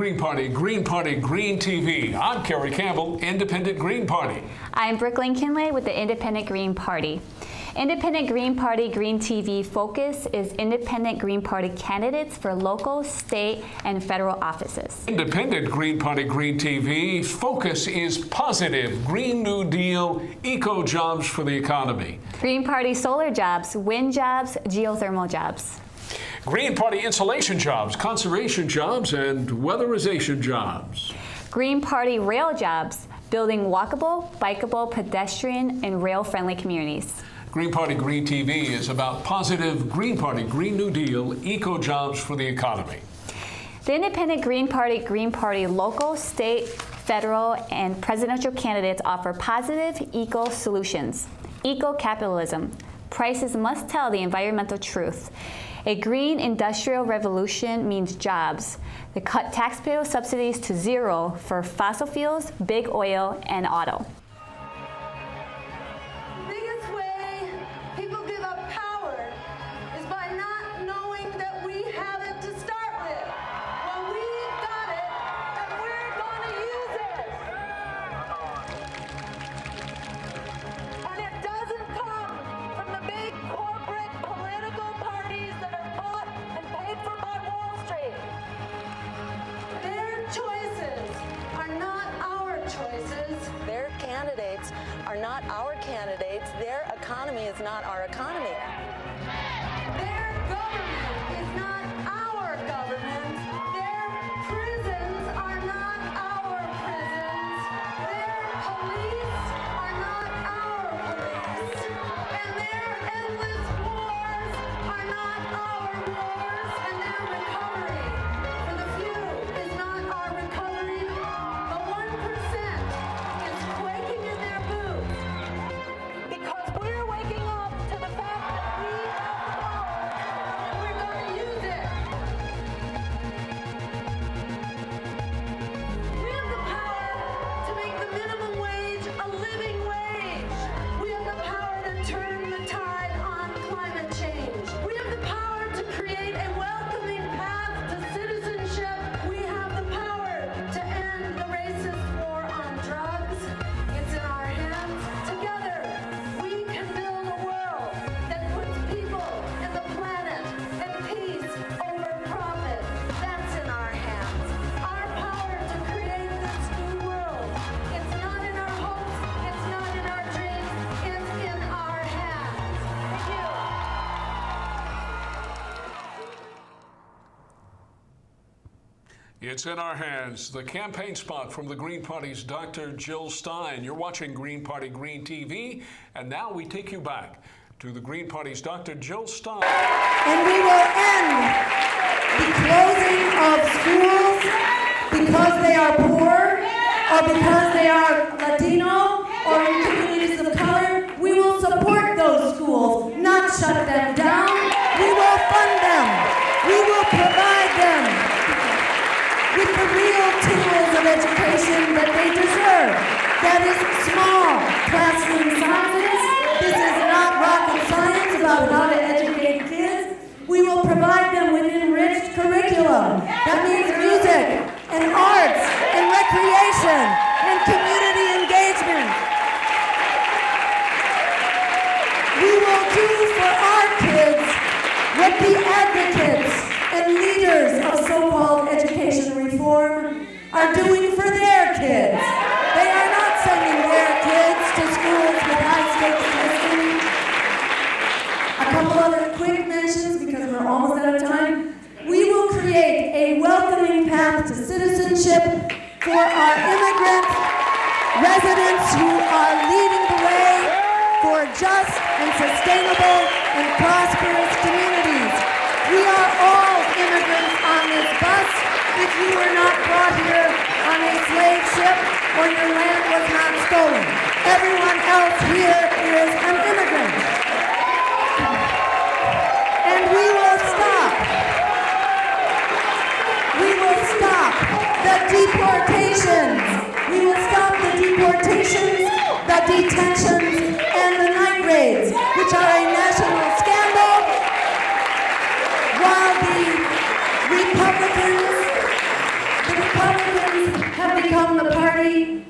Green Party, Green Party, Green TV. I'm Kerry Campbell, Independent Green Party. I'm Brooklyn Kinley with the Independent Green Party. Independent Green Party Green TV focus is Independent Green Party candidates for local, state, and federal offices. Independent Green Party Green TV focus is positive, Green New Deal, eco jobs for the economy. Green Party solar jobs, wind jobs, geothermal jobs. Green Party insulation jobs, conservation jobs, and weatherization jobs. Green Party rail jobs, building walkable, bikeable, pedestrian, and rail-friendly communities. Green Party Green TV is about positive Green Party Green New Deal, eco jobs for the economy. The Independent Green Party local, state, federal, and presidential candidates offer positive eco solutions. Eco-capitalism. Prices must tell the environmental truth. A green industrial revolution means jobs. They cut taxpayer subsidies to zero for fossil fuels, big oil, and auto. The biggest way people give up power is by not knowing that we have it to start with. Well, we've got it, and we're going to use it. And it doesn't come from the big corporate political parties that are bought and paid for by Wall Street. Their choices are not our choices. Their candidates are not our candidates. Their economy is not our economy. Their government is not our government. Their prisons are not our prisons. Their police are not our police. And their endless wars are not our wars. And their recovery for the few is not our recovery. The 1% is quaking in their boots because we're waking up to the fact that we have the power and we're going to use it. We have the power to make the minimum wage a living wage. We have the power to turn the tide on climate change. We have the power to create a welcoming path to citizenship. We have the power to end the racist war on drugs. It's in our hands. Together, we can build a world that puts people and the planet and peace over profit. That's in our hands. Our power to create this new world. It's not in our hopes. It's not in our dreams. It's in our hands. Thank you. It's in our hands. The campaign spot from the Green Party's Dr. Jill Stein. You're watching Green Party Green TV, and now we take you back to the Green Party's Dr. Jill Stein. And we will end the closing of schools because they are poor or because they are Latino or in communities of color. We will support those schools, not shut them down. We will fund them. We will provide them with the real tools of education that they deserve. That is small classroom sizes. This is not rocket science about how to educate kids. We will provide them with enriched curriculum. That means music and arts and recreation and community engagement. We will do for our kids what the advocates and leaders of so-called education reform are doing for their kids. They are not sending their kids to schools with high-stakes testing. A couple other quick mentions because we're almost out of time. We will create a welcoming path to citizenship for our immigrant residents who are leading the way for just and sustainable and prosperous communities. We are all immigrants on this bus. If you were not brought here on a slave ship or your land was not stolen, everyone else here is an immigrant. And we will stop the deportations. We will stop the deportations, the detentions, and the night raids, which are a national scandal, while the Republicans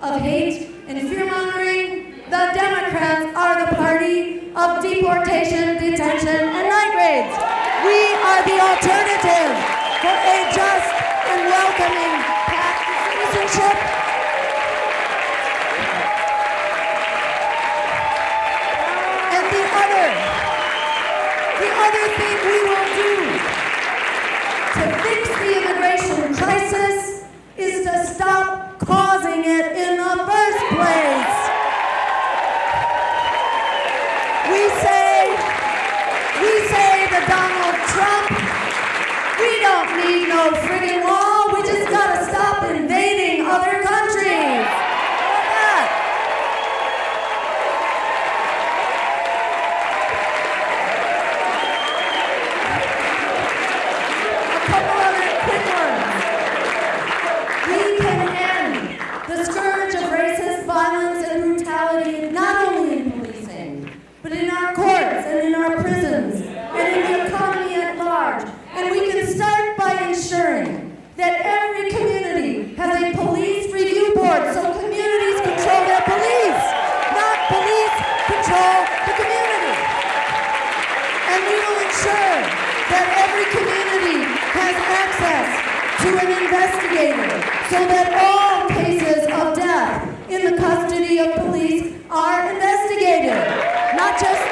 of hate and fear-mongering, the Democrats are the party of deportation, detention, and night raids. We are the alternative for a just and welcoming path to citizenship. And the other thing we will do to fix the immigration crisis is to stop causing it in the first place. We say to Donald Trump, we don't need no friggin' wall, we just gotta stop invading other countries. How about that? A couple other quick ones. We can end the scourge of racist violence and brutality not only in policing, but in our courts and in our prisons and in the economy at large. And we can start by ensuring that every community has a police review board so communities control their police, not police control the community. And we will ensure that every community has access to an investigator so that all cases of death in the custody of police are investigated, not just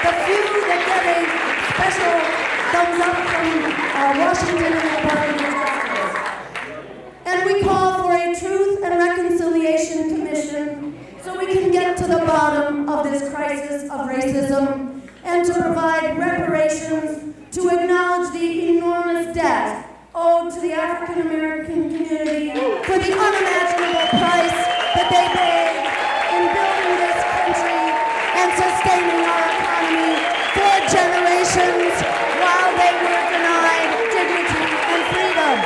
the few that get a special thumbs up from Washington and the Department of Justice. And we call for a Truth and Reconciliation Commission so we can get to the bottom of this crisis of racism and to provide reparations to acknowledge the enormous debt owed to the African American community for the unimaginable price that they paid in building this country and sustaining our economy for generations while they were denied dignity and freedom.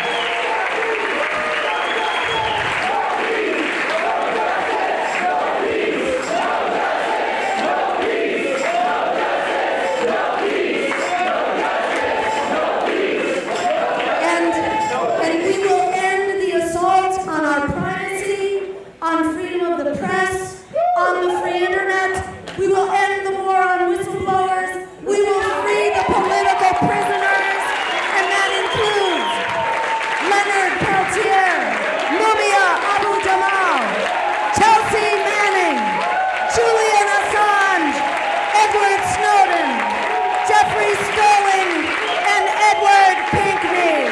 And we will end the assault on our privacy, on freedom of the press, on the free internet. We will end the war on whistleblowers. We will free the political prisoners, and that includes Leonard Peltier, Mumia Abu-Jamal, Chelsea Manning, Julian Assange, Edward Snowden, Jeffrey Sterling, and Edward Pinkney.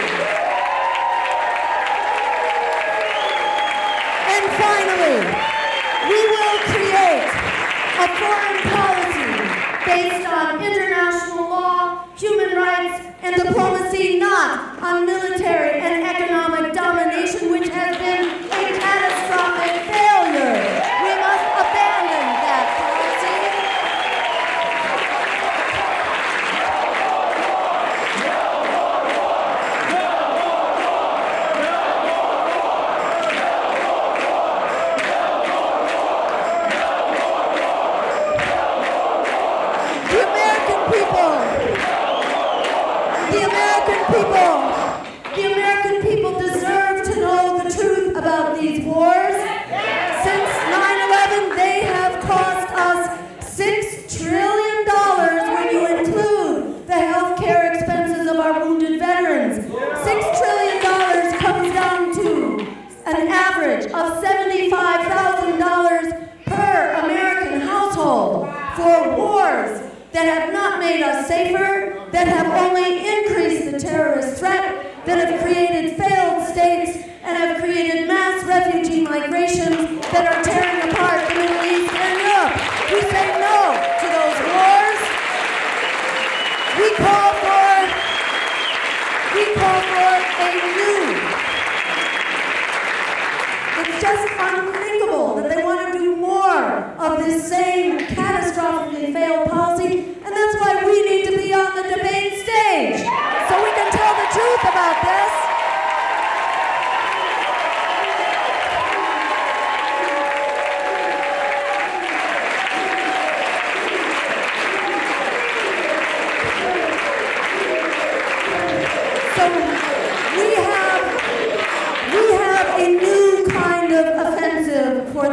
And finally, we will create a foreign policy based on international law, human rights, and diplomacy, not on military and economic domination, which has been a catastrophic failure. We must abandon that policy. The American people deserve to know the truth about these wars. Since 9/11, they have cost us $6 trillion when you include the health care expenses of our wounded veterans. $6 trillion comes down to an average of $75,000 per American household for wars that have not made us safer, that have only increased the terrorist threat, that have created failed states, and have created mass refugee migrations that are tearing apart the Middle East and Europe. We say no to those wars. We call for a new. It's just unthinkable that they want to do more of this same catastrophically failed policy, and that's why we need to be on the debate stage so we can tell the truth about this. So we have a new kind of offensive for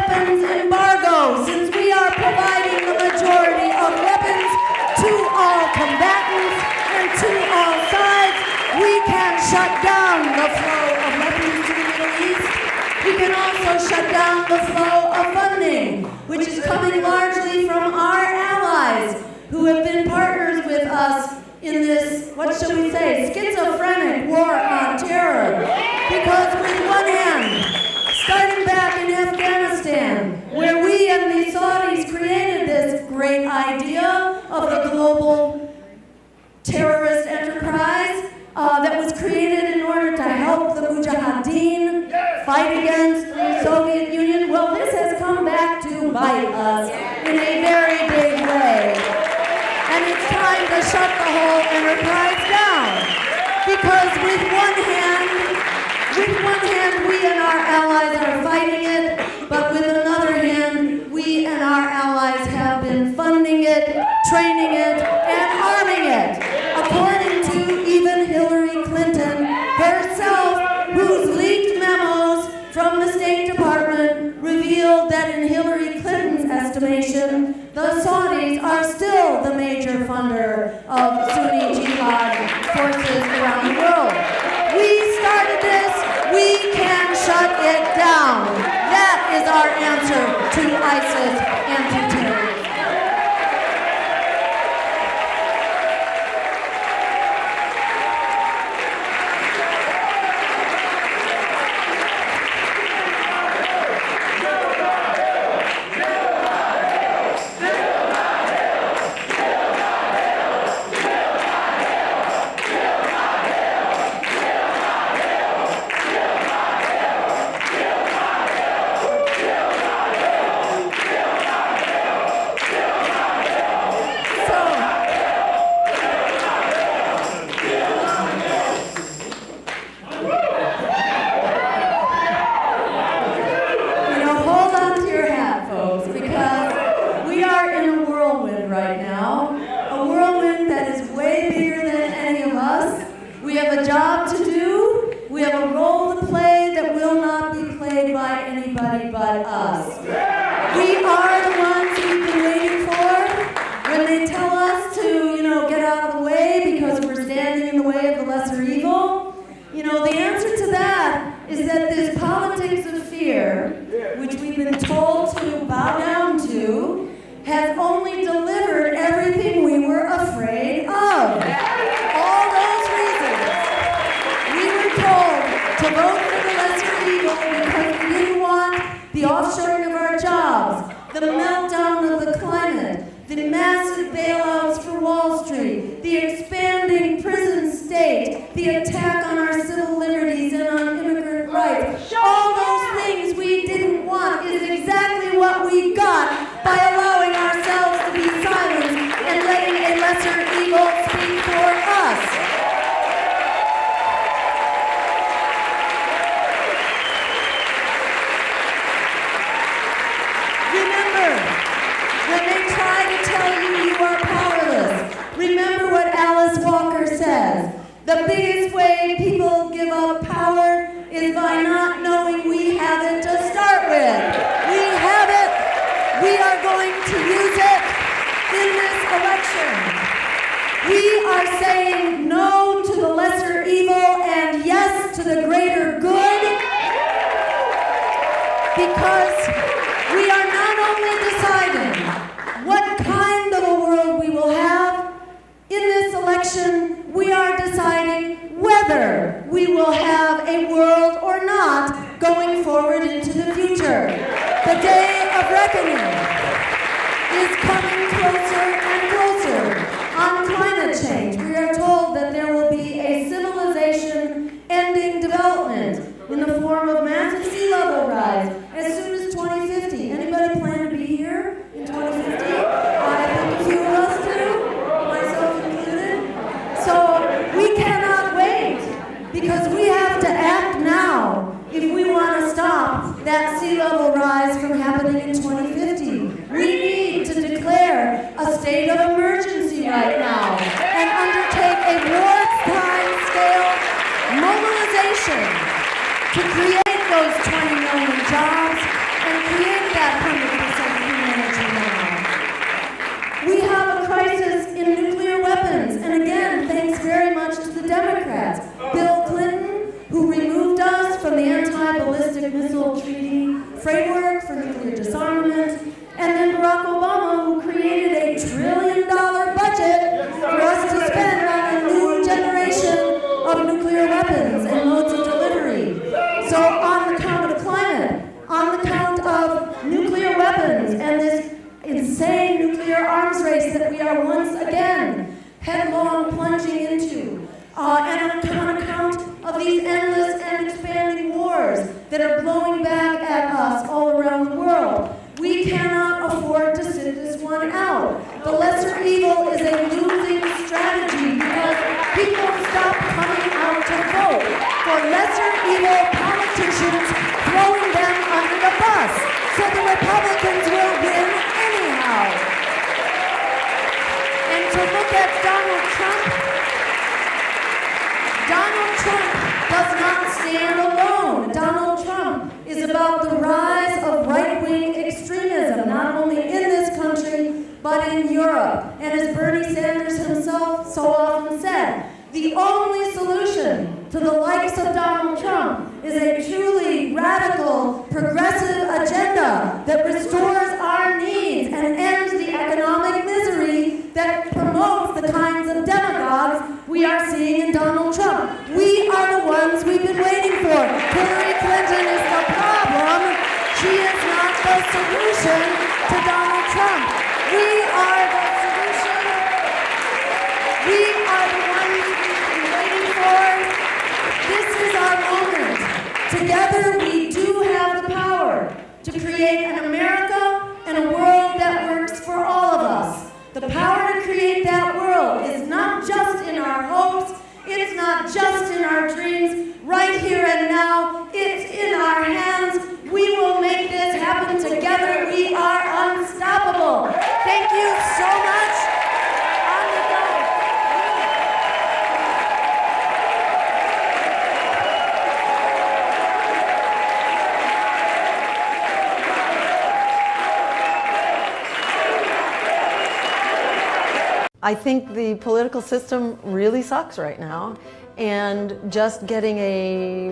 weapons embargo, since we are providing the majority of weapons to all combatants and to all sides, we can shut down the flow of weapons to the Middle East. We can also shut down the flow of funding, which is coming largely from our allies who have been partners with us in this, what shall we say, schizophrenic war on terror. Because with one hand, starting back in Afghanistan, where we and the Saudis created this great idea of the global terrorist enterprise that was created in order to help the Mujahideen fight against the Soviet Union. Well, this has come back to bite us in a very big way. And it's time to shut the whole enterprise down. Because with one hand, we and our allies are fighting it, but with another hand, we and our allies have been funding it, training it, and arming it. According to even Hillary Clinton herself, whose leaked memos from the State Department revealed that in Hillary Clinton's estimation, the Saudis are still the major funder of Sunni jihad forces around the world. We started this, we can shut it down. That is our answer to ISIS and to terrorism. The biggest way people give up power is by not knowing we have it to start with. We have it. We are going to use it in this election. We are saying no to the lesser evil and yes to the greater good, because we are not only deciding what kind of a world we will have in this election, we are deciding whether we will have a world or not going forward into the future. The day of reckoning is coming closer and closer. On climate change, we are told that there will be a civilization-ending development in the form of massive sea level rise as soon as 2050. Anybody plan to be here in 2050? I think a few of us do, myself included. So we cannot wait, because we have to act now if we want to stop that sea level rise from happening in 2050. We need to declare a state of emergency right now and undertake a wartime scale mobilization to create those 20 million jobs and create framework for nuclear disarmament, and then Barack Obama, who created a $1 trillion budget for us to spend on a new generation of nuclear weapons and modes of delivery. So on the count of climate, on the count of nuclear weapons and this insane nuclear arms race that we are once again headlong plunging into, and on account of these endless and expanding wars that are blowing back at us all around the world, we cannot afford to sit this one out. The lesser evil is a losing strategy because people stop coming out to vote for lesser evil politicians throwing them under the bus. So the Republicans will win anyhow. And to look at Donald Trump does not stand alone. Donald Trump is about the rise of right-wing extremism, not only in this country, but in Europe. And as Bernie Sanders himself so often said, the only solution to the likes of Donald Trump is a truly radical, progressive agenda that restores our needs and ends the economic misery that promotes the kinds of demagogues we are seeing in Donald Trump. We are the ones we've been waiting for. Hillary Clinton is the problem. She is not the solution to Donald Trump. We are the solution. We are the ones we've been waiting for. This is our moment. Together we do have the power to create an America and a world that works for all of us. The power to create that world is not just in our hopes, it's not just in our dreams, right here and now, it's in our hands. We will make this happen together. We are unstoppable. Thank you so much. On the go. I think the political system really sucks right now, and just getting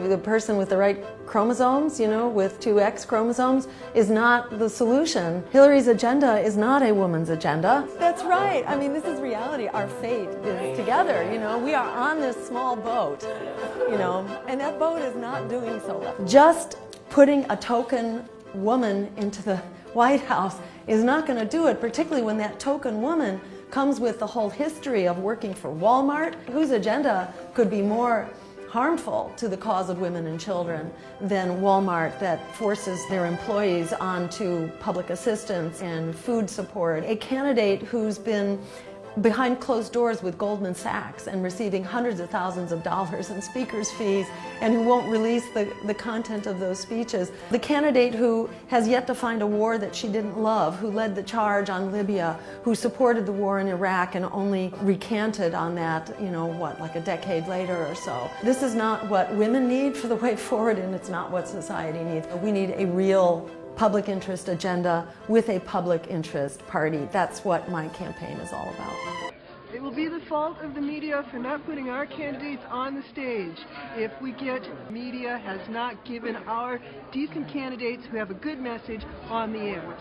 the person with the right chromosomes, with 2 X chromosomes, is not the solution. Hillary's agenda is not a woman's agenda. That's right. I mean, this is reality. Our fate is together, We are on this small boat, and that boat is not doing so well. Just putting a token woman into the White House is not going to do it, particularly when that token woman comes with the whole history of working for Walmart, whose agenda could be more harmful to the cause of women and children than Walmart, that forces their employees onto public assistance and food support. A candidate who's been behind closed doors with Goldman Sachs and receiving hundreds of thousands of dollars in speakers' fees, and who won't release the content of those speeches. The candidate who has yet to find a war that she didn't love, who led the charge on Libya, who supported the war in Iraq and only recanted on that, like a decade later or so. This is not what women need for the way forward, and it's not what society needs. We need a real public interest agenda with a public interest party. That's what my campaign is all about. It will be the fault of the media for not putting our candidates on the stage if media has not given our decent candidates who have a good message on the air.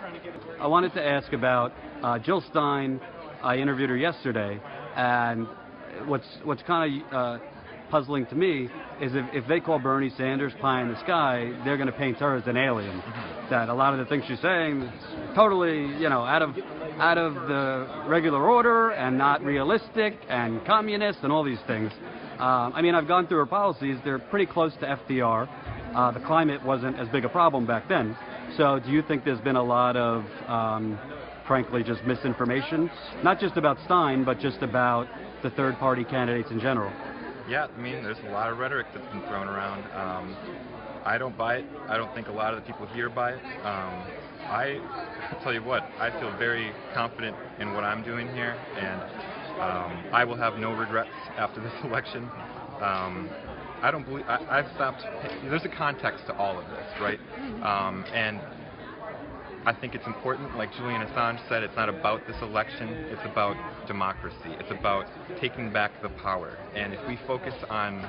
I wanted to ask about Jill Stein. I interviewed her yesterday, and what's kind of puzzling to me is if they call Bernie Sanders pie in the sky, they're going to paint her as an alien. That a lot of the things she's saying is totally, out of the regular order and not realistic and communist and all these things. I've gone through her policies. They're pretty close to FDR. The climate wasn't as big a problem back then. So do you think there's been a lot of, frankly, just misinformation? Not just about Stein, but just about the third-party candidates in general? Yeah, there's a lot of rhetoric that's been thrown around. I don't buy it. I don't think a lot of the people here buy it. I'll tell you what, I feel very confident in what I'm doing here, and I will have no regrets after this election. I don't believe, I've stopped, there's a context to all of this, right? And I think it's important, like Julian Assange said, it's not about this election, it's about democracy. It's about taking back the power. And if we focus on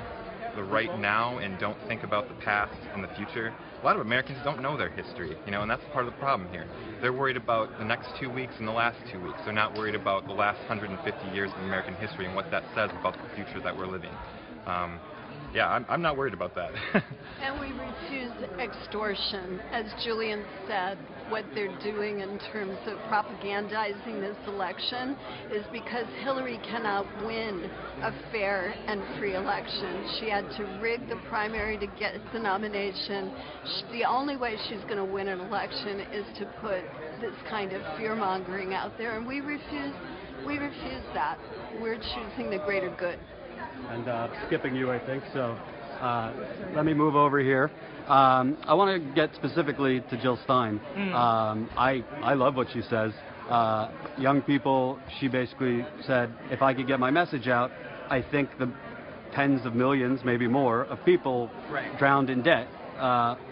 the right now and don't think about the past and the future. A lot of Americans don't know their history, you know, and that's part of the problem here. They're worried about the next 2 weeks and the last 2 weeks. They're not worried about the last 150 years of American history and what that says about the future that we're living. Yeah, I'm not worried about that. And we refuse extortion. As Julian said, what they're doing in terms of propagandizing this election is because Hillary cannot win a fair and free election. She had to rig the primary to get the nomination. The only way she's going to win an election is to put this kind of fear-mongering out there, and we refuse that. We're choosing the greater good. And skipping you, I think. So let me move over here. I want to get specifically to Jill Stein. I love what she says. Young people, she basically said, if I could get my message out, I think the tens of millions, maybe more, of people drowned in debt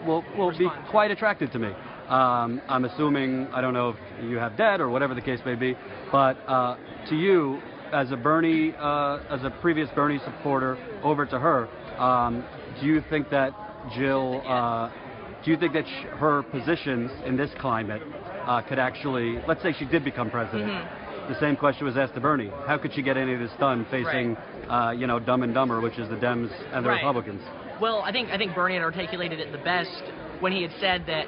will be quite attracted to me. I'm assuming, I don't know if you have debt or whatever the case may be, but to you, as a previous Bernie supporter, over to her, do you think that Jill, her positions in this climate could actually, let's say she did become president, the same question was asked to Bernie. How could she get any of this done facing, Dumb and Dumber, which is the Dems and the Republicans? Well, I think Bernie had articulated it the best when he had said that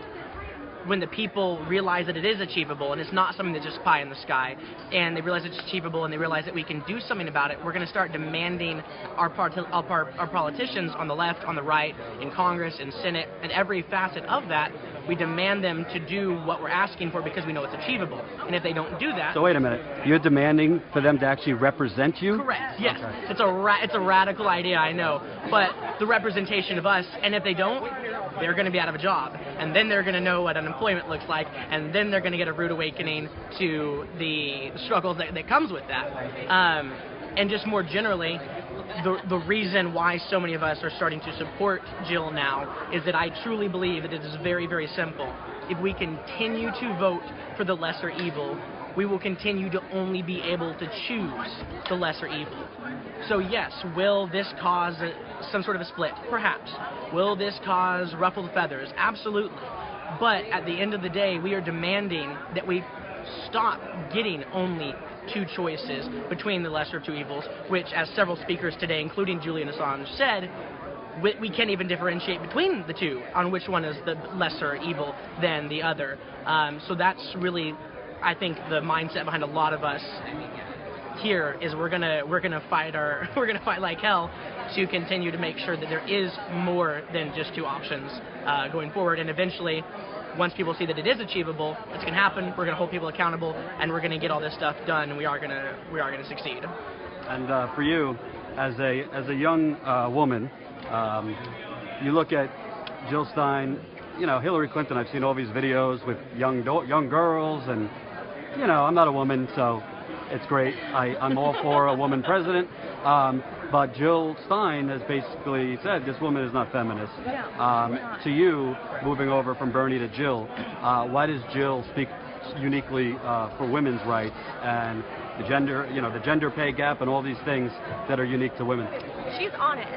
when the people realize that it is achievable and it's not something that's just pie in the sky, and they realize it's achievable and they realize that we can do something about it, we're going to start demanding our politicians on the left, on the right, in Congress, in Senate, and every facet of that, we demand them to do what we're asking for because we know it's achievable. And if they don't do that... So wait a minute, you're demanding for them to actually represent you? Correct, yes. Okay. It's a radical idea, I know, but the representation of us, and if they don't, they're going to be out of a job, and then they're going to know what unemployment looks like, and then they're going to get a rude awakening to the struggles that comes with that. And just more generally, the reason why so many of us are starting to support Jill now is that I truly believe that it is very, very simple. If we continue to vote for the lesser evil, we will continue to only be able to choose the lesser evil. So yes, will this cause some sort of a split? Perhaps. Will this cause ruffled feathers? Absolutely. But at the end of the day, we are demanding that we stop getting only two choices between the lesser of two evils, which, as several speakers today, including Julian Assange, said, we can't even differentiate between the two on which one is the lesser evil than the other. So that's really, I think, the mindset behind a lot of us here is we're gonna fight like hell to continue to make sure that there is more than just two options going forward, and eventually, once people see that it is achievable, it's gonna happen. We're gonna hold people accountable, and we're gonna get all this stuff done, and we are gonna succeed. And for you, as a young woman, you look at Jill Stein, Hillary Clinton. I've seen all these videos with young girls, and I'm not a woman, so it's great. I'm all for a woman president. But Jill Stein has basically said this woman is not feminist. To you, moving over from Bernie to Jill, why does Jill speak uniquely for women's rights and the gender pay gap and all these things that are unique to women? She's honest.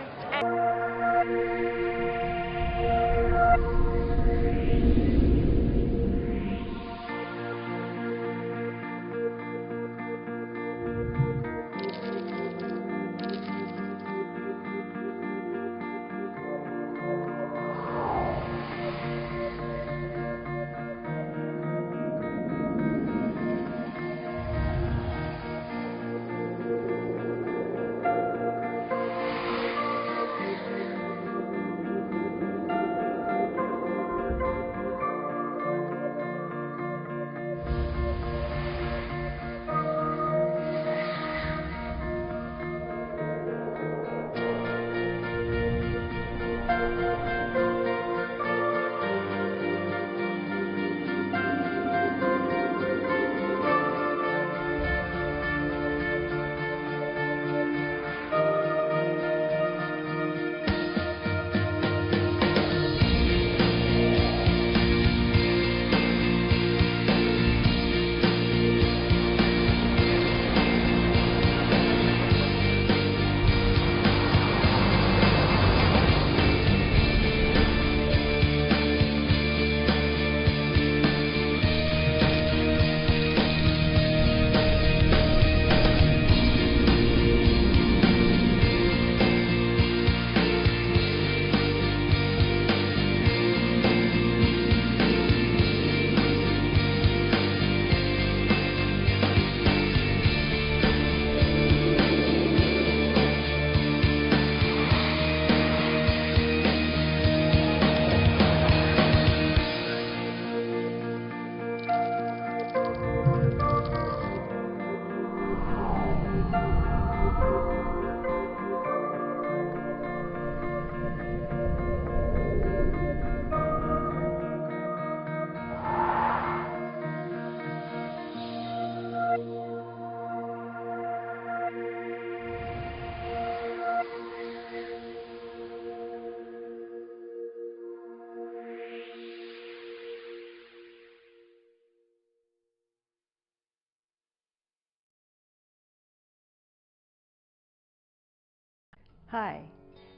Hi,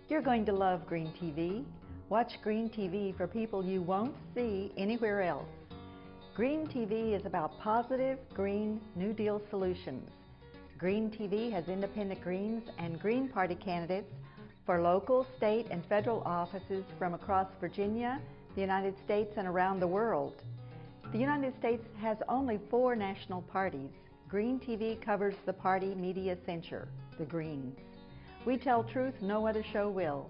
you're going to love Green TV. Watch Green TV for people you won't see anywhere else. Green TV is about positive, green, New Deal solutions. Green TV has independent Greens and Green Party candidates for local, state, and federal offices from across Virginia, the United States, and around the world. The United States has only 4 national parties. Green TV covers the party media censure, the Greens. We tell truth no other show will.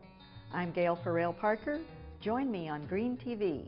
I'm Gail Farrell Parker. Join me on Green TV.